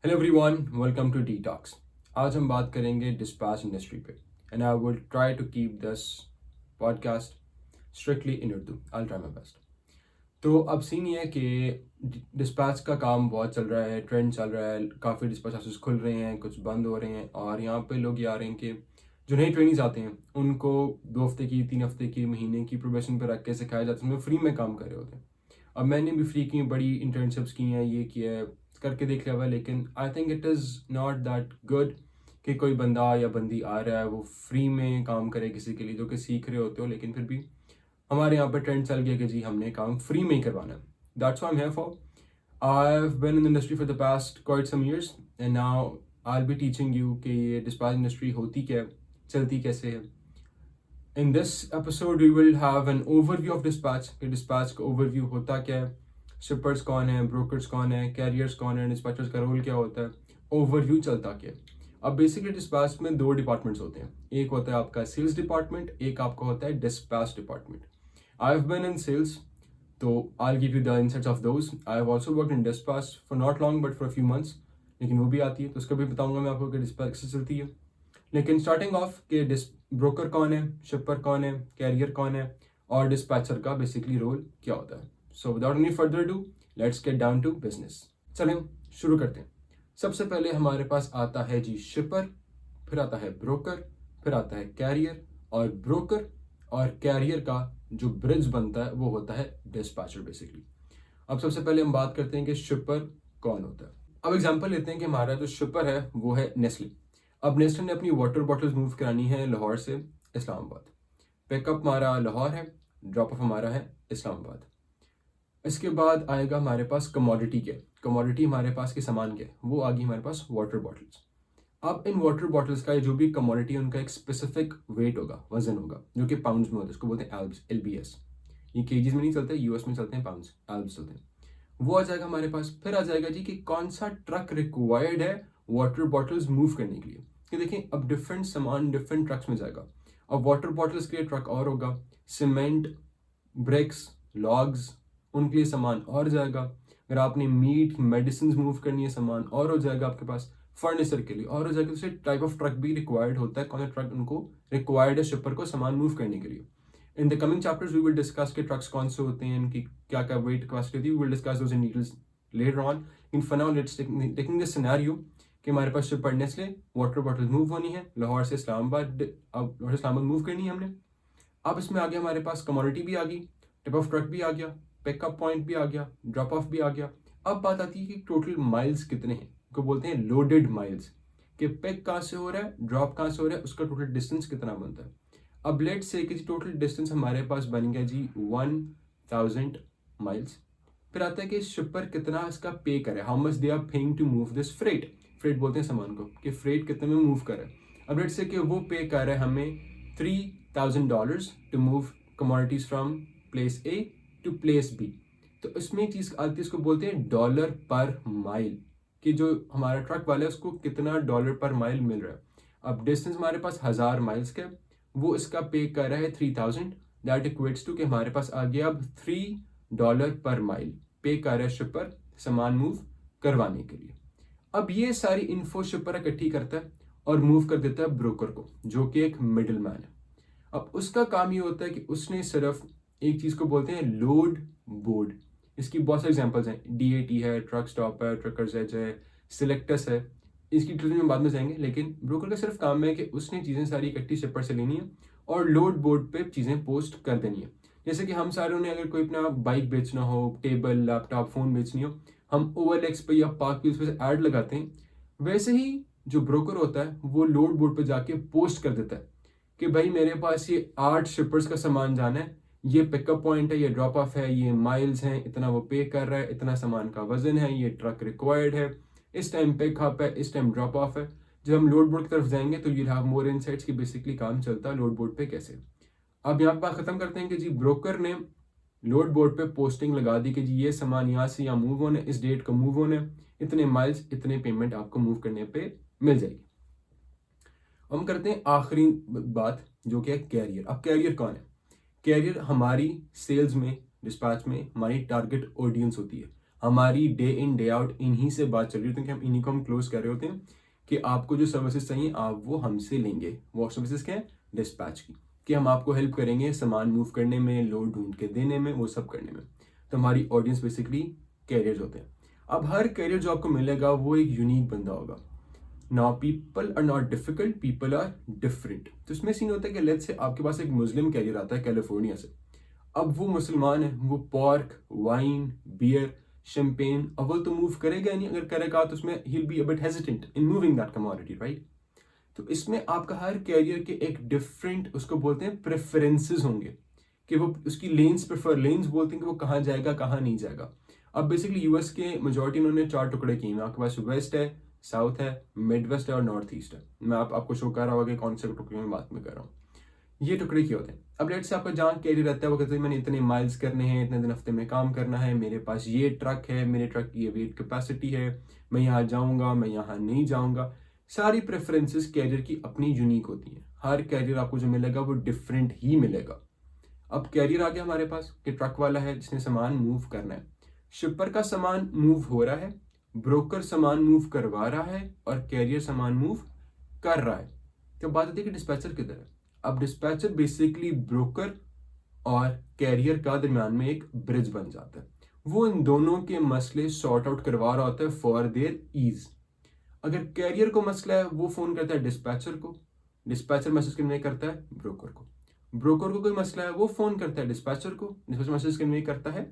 Hello everyone, welcome to the talks. आज हम बात करेंगे डिस्पैच इंडस्ट्री पे and I will try to keep this podcast strictly in Urdu. I try my best. तो अब scene ये है कि डिस्पैच का काम बहुत चल रहा है, ट्रेंड चल रहा है, काफ़ी डिस्पैच ऑफिस खुल रहे हैं, कुछ बंद हो रहे हैं और यहाँ पे लोग ये आ रहे हैं कि जो नए ट्रेनिंग्स आते हैं उनको 2 हफ्ते की, 3 हफ्ते की, महीने की प्रोबेशन पर रख के सिखाया जाता है, उसमें फ्री में काम कर रहे होते हैं। अब मैंने भी फ्री की बड़ी इंटर्नशिप्स की हैं, ये किया है, करके देख लिया हुआ है, लेकिन I think it is not that good कि कोई बंदा या बंदी आ रहा है वो फ्री में काम करे किसी के लिए जो कि सीख रहे होते हो, लेकिन फिर भी हमारे यहाँ पर ट्रेंड चल गया कि जी हमने काम फ्री में ही करवाना है। That's why I am here for. I've been in the industry for the past quite some years and now I'll be teaching you कि ये dispatch industry होती क्या है, चलती कैसे है। In this episode, we will have an overview of dispatch कि dispatch का overview होता क्या है, shippers कौन है, brokers कौन है, carriers कौन है, dispatchers का रोल क्या होता है, overview चलता क्या है। अब बेसिकली dispatch में 2 डिपार्टमेंट्स होते हैं, एक होता है आपका सेल्स डिपार्टमेंट, एक आपका होता है dispatch department. I've been in sales, तो I'll give you the insights of those. I've also worked in dispatch for not long but for a few months, लेकिन वो भी आती है तो उसका भी बताऊंगा मैं आपको कि dispatch कैसे चलती है। लेकिन स्टार्टिंग ऑफ के ब्रोकर कौन है, शिपर कौन है, कैरियर कौन है और डिस्पैचर का बेसिकली रोल क्या होता है। So without any further do, let's get down to business. चलें शुरू करते हैं। सबसे पहले हमारे पास आता है जी शिपर, फिर आता है ब्रोकर, फिर आता है कैरियर, और ब्रोकर और कैरियर का जो ब्रिज बनता है वो होता है डिस्पैचर बेसिकली। अब सबसे पहले हम बात करते हैं कि शिपर कौन होता है। अब एग्जांपल लेते हैं कि हमारा जो शिपर है वो है नेस्ले। अब नेस्ले ने अपनी वाटर बॉटल्स मूव करानी है लाहौर से इस्लामाबाद। पिकअप हमारा लाहौर है, ड्रॉप ऑफ हमारा है इस्लामाबाद। इसके बाद आएगा हमारे पास कमोडिटी के, कमोडिटी हमारे पास के सामान के, वो आ गई हमारे पास वाटर बॉटल्स। अब इन वाटर बॉटल्स का जो भी कमोडिटी है उनका एक स्पेसिफिक वेट होगा, वजन होगा, जो कि पाउंड्स में होता है, उसको बोलते हैं एल्ब्स, LBS। ये केजीज में नहीं चलते, यूएस में चलते हैं पाउंड्स, एल्ब्स चलते हैं। वो आ जाएगा हमारे पास। फिर आ जाएगा जी कि कौन सा ट्रक रिक्वायर्ड है वाटर बॉटल्स मूव करने के लिए। कि देखिए अब डिफरेंट सामान डिफरेंट ट्रक्स में जाएगा। अब वाटर बॉटल्स के लिए ट्रक और होगा, सीमेंट, ब्रिक्स, लॉग्स, उनके लिए सामान और जाएगा। अगर आपने मीट, मेडिसिन मूव करनी है, सामान और हो जाएगा आपके पास। फर्नीचर के लिए और हो जाएगा। दूसरे टाइप ऑफ ट्रक भी रिक्वायर्ड होता है, कौन सा ट्रक उनको रिक्वायर्ड है शिपर को सामान मूव करने के लिए। In the coming chapters we will discuss के ट्रक्स कौन से होते हैं, इनकी क्या क्या वेट कैपेसिटी होती है। We will discuss those in details later on. In for now let's taking this scenario कि हमारे पास शिप पढ़ने से वाटर बॉटल मूव होनी है लाहौर से इस्लामाबाद। अब लाहौर से इस्लामाबाद मूव करनी है हमने। अब इसमें आ गया हमारे पास कमोडिटी भी आ गई, टाइप ऑफ ट्रक भी आ गया, पिकअप पॉइंट भी आ गया, ड्रॉप ऑफ भी आ गया। अब बात आती है कि टोटल माइल्स कितने हैं, को बोलते हैं लोडेड माइल्स, कि पिक कहाँ से हो रहा है, ड्रॉप कहाँ से हो रहा है, उसका टोटल डिस्टेंस कितना बनता है। अब लेट से कि टोटल डिस्टेंस हमारे पास बन गया जी 1000 माइल्स। फिर आता है कि शिपर कितना इसका पे करे, how much they are paying to move this freight. Freight बोलते हैं सामान को, कि फ्रेट कितने में मूव करे। अब लेट से कि वो पे कर रहा है हमें $3000 to move commodities from place A to place B. तो इसमें एक चीज़ आती है, इसको बोलते हैं डॉलर पर माइल, कि जो हमारा ट्रक वाला है उसको कितना डॉलर पर माइल मिल रहा है। अब डिस्टेंस हमारे पास 1000 माइल्स का, वो इसका पे कर रहा है 3000। दैट इक्वेट्स टू कि हमारे पास आ गया अब $3 पर माइल पे कर रहा है शिपर सामान मूव करवाने के लिए। अब ये सारी इन्फो शिपर इकट्ठी करता है और मूव कर देता है ब्रोकर को, जो कि एक मिडिल मैन है। अब उसका काम ये होता है कि उसने सिर्फ एक चीज़ को बोलते हैं लोड बोर्ड। इसकी बहुत सारे एग्जांपल्स हैं, DAT है, ट्रक स्टॉप है, ट्रकर्स एज है, सिलेक्टस है। इसकी डिटेल में बाद में जाएंगे, लेकिन ब्रोकर का सिर्फ काम है कि उसने चीज़ें सारी इकट्ठी शिपर से लेनी है और लोड बोर्ड पे चीज़ें पोस्ट कर देनी है। जैसे कि हम सारों ने अगर कोई अपना बाइक बेचना हो, टेबल, लैपटॉप, फ़ोन बेचनी हो, हम OLX पे या पार्क व्हील्स पे ऐड लगाते हैं। वैसे ही जो ब्रोकर होता है वो लोड बोर्ड पे जाके पोस्ट कर देता है कि भाई मेरे पास ये 8 शिपर्स का सामान जाना है, ये पिकअप पॉइंट है, ये ड्रॉप ऑफ है, ये माइल्स हैं, इतना वो पे कर रहा है, इतना सामान का वजन है, ये ट्रक रिक्वायर्ड है, इस टाइम पिकअप है, इस टाइम ड्रॉप ऑफ है। जब हम लोड बोर्ड की तरफ जाएंगे तो यू हैव मोर इनसाइट्स कि बेसिकली काम चलता है लोड बोर्ड पे कैसे। अब यहाँ पे बात खत्म करते हैं कि जी ब्रोकर ने लोड बोर्ड पे पोस्टिंग लगा दी कि जी ये सामान यहाँ से यहाँ मूव होने, इस डेट को मूव होने, इतने माइल्स, इतने पेमेंट आपको मूव करने पे मिल जाएगी। हम करते हैं आखिरी बात, जो कि है कैरियर। अब कैरियर कौन है? कैरियर हमारी सेल्स में, डिस्पैच में हमारी टारगेट ऑडियंस होती है। हमारी डे इन डे आउट इन्हीं से बात चल रही होती है कि हम इन्हीं को हम क्लोज कर रहे होते हैं कि आपको जो सर्विसेज चाहिए आप वो हमसे लेंगे। वो सर्विसेज क्या है? डिस्पैच की, कि हम आपको हेल्प करेंगे सामान मूव करने में, लोड ढूंढ के देने में, वो सब करने में। तो हमारी ऑडियंस बेसिकली कैरियर्स होते हैं। अब हर कैरियर जो आपको मिलेगा वो एक यूनिक बंदा होगा। Now people are not difficult, people are different. तो इसमें सीन होता है कि लेट्स से आपके पास एक मुस्लिम कैरियर आता है कैलिफोर्निया से। अब वो मुसलमान है, वो पॉर्क, वाइन, बियर, शैंपेन, अब वो तो मूव करेगा नहीं। अगर करेगा तो उसमें he will be a bit hesitant in moving that commodity, right? तो इसमें आपका हर कैरियर के एक डिफरेंट, उसको बोलते हैं प्रेफरेंसेस होंगे, कि वो उसकी लेन्स प्रेफर, लेन्स बोलते हैं कि वो कहाँ जाएगा कहाँ नहीं जाएगा। अब बेसिकली यूएस के मेजोरिटी उन्होंने 4 टुकड़े किए हैं। आपके पास वेस्ट है, साउथ है, मिड वेस्ट है और नॉर्थ ईस्ट है। मैं आपको शो कर रहा होगा कि कौन से टुकड़े में बात में कर रहा हूँ। ये टुकड़े क्या होते हैं? अब लेट से आपका जहाँ कैरियर रहता है वो कहते हैं मैंने इतने माइल्स करने हैं, इतने दिन हफ्ते में काम करना है, मेरे पास ये ट्रक है, मेरे ट्रक की ये वेट कैपेसिटी है, मैं यहाँ जाऊँगा, मैं यहाँ नहीं जाऊँगा। सारी प्रेफरेंसेस कैरियर की अपनी यूनिक होती हैं। हर कैरियर आपको जो मिलेगा वो डिफरेंट ही मिलेगा। अब कैरियर आ गया हमारे पास कि ट्रक वाला है जिसने सामान मूव करना है, शिपर का सामान मूव हो रहा है, ब्रोकर सामान मूव करवा रहा है और कैरियर सामान मूव कर रहा है। तो बात आती है कि डिस्पैचर किधर है? अब डिस्पैचर बेसिकली ब्रोकर और कैरियर का दरमियान में एक ब्रिज बन जाता है। वो इन दोनों के मसले सॉर्ट आउट करवा रहा होता है फॉर देयर ईज। अगर कैरियर को मसला है वो फोन करता है डिस्पैचर को, डिस्पैचर मैसेज कन्वे करता है ब्रोकर को, ब्रोकर को कोई मसला है वो फोन करता है डिस्पैचर को, डिस्पैचर मैसेज कन्वे करता है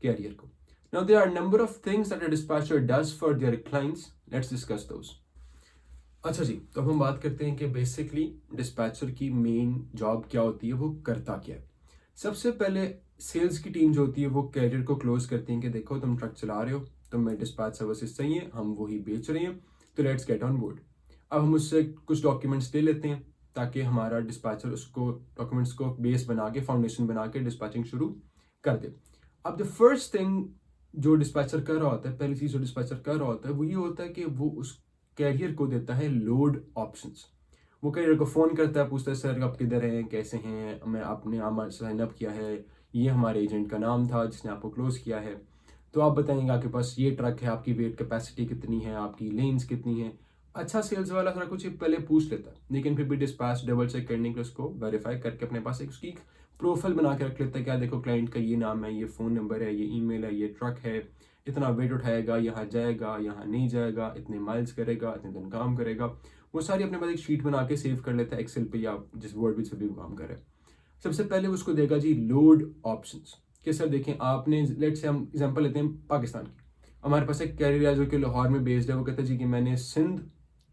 कैरियर को। Now there are number of things that a dispatcher does for their clients, let's discuss those. अच्छा जी, तो अब हम बात करते हैं कि बेसिकली डिस्पैचर की मेन जॉब क्या होती है, वो करता क्या है। सबसे पहले सेल्स की टीम जो होती है वो कैरियर को क्लोज करती है कि देखो तुम ट्रक चला रहे हो, तुम्हें डिस्पैच सर्विसेज चाहिए, हम वही बेच रहे हैं, तो लेट्स गेट ऑन बोर्ड। अब हम उससे कुछ डॉक्यूमेंट्स ले लेते हैं ताकि हमारा डिस्पैचर उसको डॉक्यूमेंट्स को बेस बना के, फाउंडेशन बना के डिस्पैचिंग शुरू कर दे। अब द फर्स्ट थिंग जो डिस्पैचर कर रहा होता है, पहली चीज जो डिस्पैचर कर रहा होता है वो ये होता है कि वो उस कैरियर को देता है लोड ऑप्शंस। वो कैरियर को फोन करता है, पूछता है सर आप किधर हैं, कैसे हैं, मैं आपने हमारे साइन अप किया है, ये हमारे एजेंट का नाम था जिसने आपको क्लोज किया है, तो आप बताएंगे आपके पास ये ट्रक है, आपकी वेट कैपेसिटी कितनी है, आपकी लेन्स कितनी है। अच्छा सेल्स वाला सारा कुछ पहले पूछ लेता है, लेकिन फिर भी डिस्पैच डबल चेक करने के लिए उसको वेरीफाई करके अपने पास एक उसकी प्रोफाइल बना के रख लेता है। क्या देखो क्लाइंट का ये नाम है, ये फ़ोन नंबर है, ये ईमेल है, ये ट्रक है, इतना वेट उठाएगा, यहाँ जाएगा, यहाँ नहीं जाएगा, इतने माइल्स करेगा, इतने दिन काम करेगा। वो सारी अपने पास एक शीट बना के सेव कर लेता है एक्सेल पे या जिस वर्ड पे भी वो काम करे। सबसे पहले उसको देगा जी लोड ऑप्शंस कि सर देखें आपने, लेट से हम एग्जांपल लेते हैं पाकिस्तान की। हमारे पास एक कैरियर है जो कि लाहौर में बेस्ड है, वो कहता है जी कि मैंने सिंध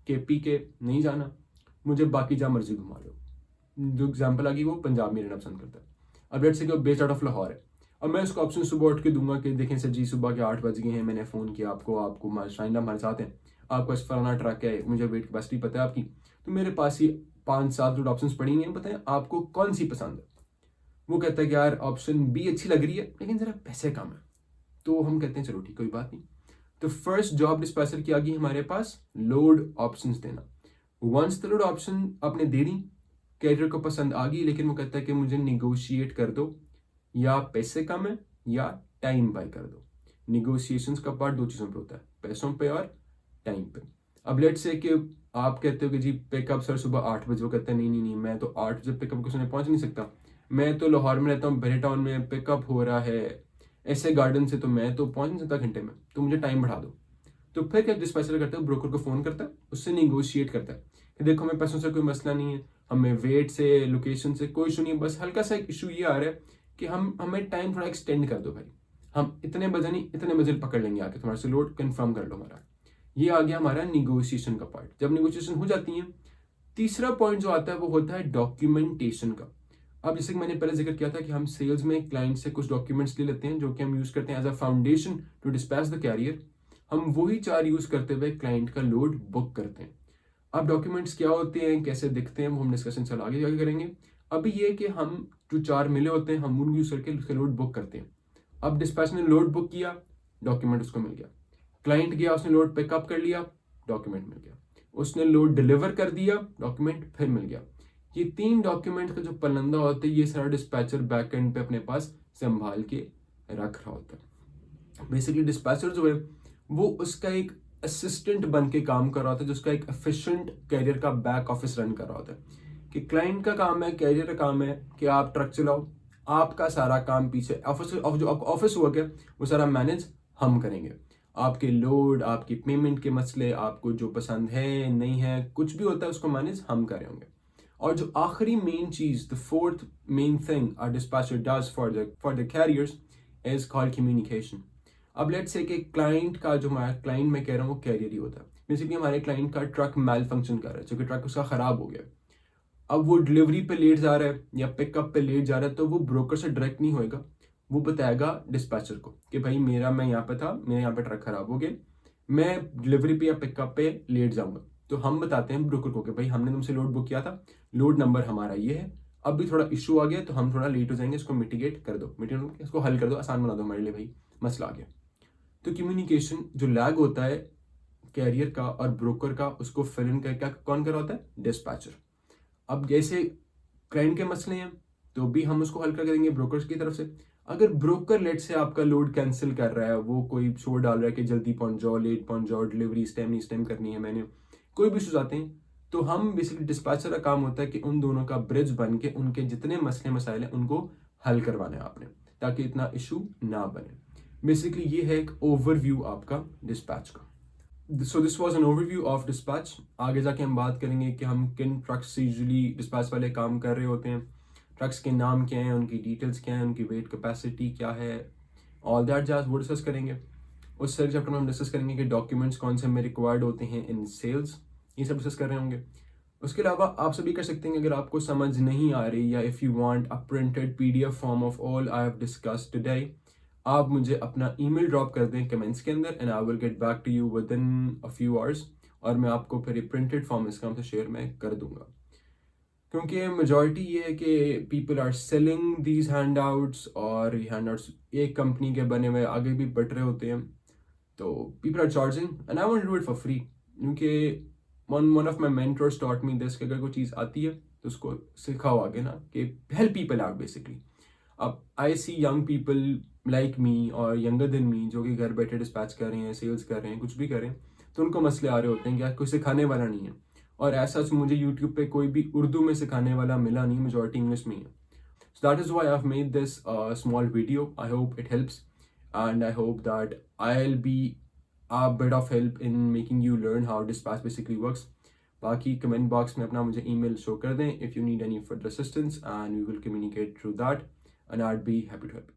के पी के नहीं जाना, मुझे बाकी जहाँ मर्जी घुमा लो। जो एग्जाम्पल आ गई वो पंजाब में रहना पसंद करता है। अब लेट से कि वो बेस्ड आउट ऑफ लाहौर है। अब मैं उसको ऑप्शन सुबह उठ के दूंगा कि देखें सर जी सुबह के 8 बज गए हैं, मैंने फ़ोन किया आपको, आपको शाइंदा हमारे साथ हैं, आपको इस फलाना ट्रक है, मुझे वेट कैपेसिटी पता है आपकी, तो मेरे पास ही 5-7 लोड ऑप्शंस पड़ी हैं, बताएं आपको कौन सी पसंद है। वो कहता है कि यार ऑप्शन बी अच्छी लग रही है लेकिन ज़रा पैसे कम है। तो हम कहते हैं चलो ठीक कोई बात नहीं। तो फर्स्ट जॉब डिस्पैचर की आ गई हमारे पास लोड ऑप्शंस देना। वंस द लोड ऑप्शन आपने दे दी, कैरियर को पसंद आ गई, लेकिन वो कहता है कि मुझे निगोशिएट कर दो, या पैसे कम है या टाइम बाय कर दो। निगोशिएशंस का पार्ट 2 चीज़ों पे होता है, पैसों पे और टाइम पे। अब लेट्स से कि आप कहते हो कि जी पिकअप सर सुबह 8 बजे, वो कहते हैं नहीं नहीं नहीं मैं तो 8 बजे पिकअप को सुने पहुंच नहीं सकता, मैं तो लाहौर में रहता हूँ, बेरे टाउन में पिकअप हो रहा है ऐसे गार्डन से, तो मैं तो पहुंच नहीं सकता घंटे में, तो मुझे टाइम बढ़ा दो। तो फिर क्या डिस्पैचर करता है, ब्रोकर को फोन करता है, उससे निगोशिएट करता है कि देखो हमें पैसों से कोई मसला नहीं है, हमें वेट से लोकेशन से कोई इशू नहीं है, बस हल्का सा एक इशू ये आ रहा है कि हमें टाइम थोड़ा एक्सटेंड कर दो भाई, हम इतने बजे नहीं इतने बजे पकड़ लेंगे आके, तुम्हारे से लोड कंफर्म कर लो हमारा। ये आ गया हमारा निगोशिएशन का पार्ट। जब निगोशिएशन हो जाती है, तीसरा पॉइंट जो आता है वो होता है डॉक्यूमेंटेशन का। अब जैसे कि मैंने पहले जिक्र किया था कि हम सेल्स में क्लाइंट से कुछ डॉक्यूमेंट्स ले लेते हैं जो कि हम यूज करते हैं as a foundation to dispatch the carrier. हम वही 4 यूज करते हुए क्लाइंट का लोड बुक करते हैं। अब डॉक्यूमेंट्स क्या होते हैं, कैसे दिखते हैं, वो हम डिस्कशन चल आगे जाके करेंगे। अभी ये कि हम जो 4 मिले होते हैं हम उनको यूज करके उसका लोड बुक करते हैं। अब डिस्पैच ने लोड बुक किया, डॉक्यूमेंट उसको मिल गया, क्लाइंट गया उसने लोड पिकअप कर लिया, डॉक्यूमेंट मिल गया, उसने लोड डिलीवर कर दिया, डॉक्यूमेंट फिर मिल गया। ये 3 डॉक्यूमेंट का जो पलंदा होता है ये सारा डिस्पैचर बैकएंड पे अपने पास संभाल के रख रहा होता है। बेसिकली डिस्पैचर जो है वो उसका एक असिस्टेंट बन के काम कर रहा होता है, जिसका एक एफिशिएंट कैरियर का बैक ऑफिस रन कर रहा होता है। कि क्लाइंट का काम है, कैरियर का काम है कि आप ट्रक चलाओ, आपका सारा काम पीछे ऑफिस जो आपका ऑफिस वर्क है वो सारा मैनेज हम करेंगे। आपके लोड, आपकी पेमेंट के मसले, आपको जो पसंद है नहीं है, कुछ भी होता है उसको मैनेज हम कर रहे होंगे। और जो आखिरी मेन चीज, the fourth main thing our dispatcher does for the carriers is called communication. अब लेट्स से कि क्लाइंट का, जो हमारा क्लाइंट मैं कह रहा हूँ वो कैरियर ही होता है। बेसिकली हमारे क्लाइंट का ट्रक मैल फंक्शन कर रहा है, जो कि ट्रक उसका खराब हो गया। अब वो डिलीवरी पे लेट जा रहा है या पिकअप पे लेट जा रहा है, तो वो ब्रोकर से डायरेक्ट नहीं होएगा, वो बताएगा डिस्पैचर को कि भाई मैं यहाँ पे था, मेरे यहाँ पे ट्रक खराब हो गया, मैं डिलीवरी पे या पिकअप पे लेट जाऊंगा। तो हम बताते हैं ब्रोकर को कि भाई हमने तुमसे लोड बुक किया था, लोड नंबर हमारा ये है, अब भी थोड़ा इशू आ गया तो हम थोड़ा लेट हो जाएंगे, इसको मिटिगेट कर दो, इसको हल कर दो, आसान बना दो हमारे लिए भाई, मसला आ गया। तो कम्युनिकेशन जो लैग होता है कैरियर का और ब्रोकर का, उसको फिल इन करके कौन कर रहा होता है? डिस्पैचर। अब जैसे क्लाइंट के मसले हैं तो भी हम उसको हल कर देंगे ब्रोकर्स की तरफ से। अगर ब्रोकर लेट से आपका लोड कैंसिल कर रहा है, वो कोई शोर डाल रहा है कि जल्दी पहुंच जाओ, लेट पहुंच जाओ, डिलीवरी इस टाइम करनी है मैंने, कोई भी इशूज आते हैं, तो हम बेसिकली डिस्पैचर का काम होता है कि उन दोनों का ब्रिज बन के उनके जितने मसले मसाइल हैं उनको हल करवाना है आपने, ताकि इतना इशू ना बने। बेसिकली ये है एक ओवरव्यू आपका डिस्पैच का। So this was an overview of dispatch. आगे जाके हम बात करेंगे कि हम किन ट्रक्स से यूजुअली डिस्पैच वाले काम कर रहे होते हैं, ट्रक्स के नाम क्या हैं, उनकी डिटेल्स क्या हैं, उनकी वेट कैपेसिटी क्या है, ऑल दैट जैज वो डिस्कस करेंगे। उस सेकंड चैप्टर में हम डिस्कस करेंगे कि डॉक्यूमेंट्स कौन से हमें रिक्वायर्ड होते हैं इन सेल्स, ये सब डिस्कस कर रहे होंगे। उसके अलावा आप सभी कर सकते हैं, अगर आपको समझ नहीं आ रही या if you want a printed PDF form of all I have discussed today, आप मुझे अपना ईमेल ड्रॉप कर दें कमेंट्स के अंदर and I will get back to you within a few hours, और मैं आपको फिर प्रिंटेड फॉर्म इसका हमसे शेयर मैं कर दूंगा। क्योंकि मेजॉरिटी ये है कि people are selling these handouts, और ये हैंड आउट्स एक कंपनी के बने हुए आगे भी बढ़ रहे होते हैं, तो people are charging and I want to do it for free. क्योंकि one of my mentors taught me this कि अगर कोई चीज़ आती है तो उसको सिखाओ आगे ना, कि हेल्प पीपल आउट बेसिकली। अब आई सी यंग पीपल लाइक मी और यंगर देन मी जो कि घर बैठे डिस्पैच कर रहे हैं, सेल्स कर रहे हैं, कुछ भी कर रहे हैं, तो उनको मसले आ रहे होते हैं कि यार कोई सिखाने वाला नहीं है। और ऐसा मुझे यूट्यूब पे कोई भी उर्दू में सिखाने वाला मिला नहीं, मेजॉरिटी इंग्लिश में ही है। So that is why I've made this small video. I hope it helps, and I hope that I'll be a bit of help in making you learn how Dispatch basically works. बाकी comment box में अपना मुझे email show कर दें if you need any further assistance, and we will communicate through that, and I'd be happy to help.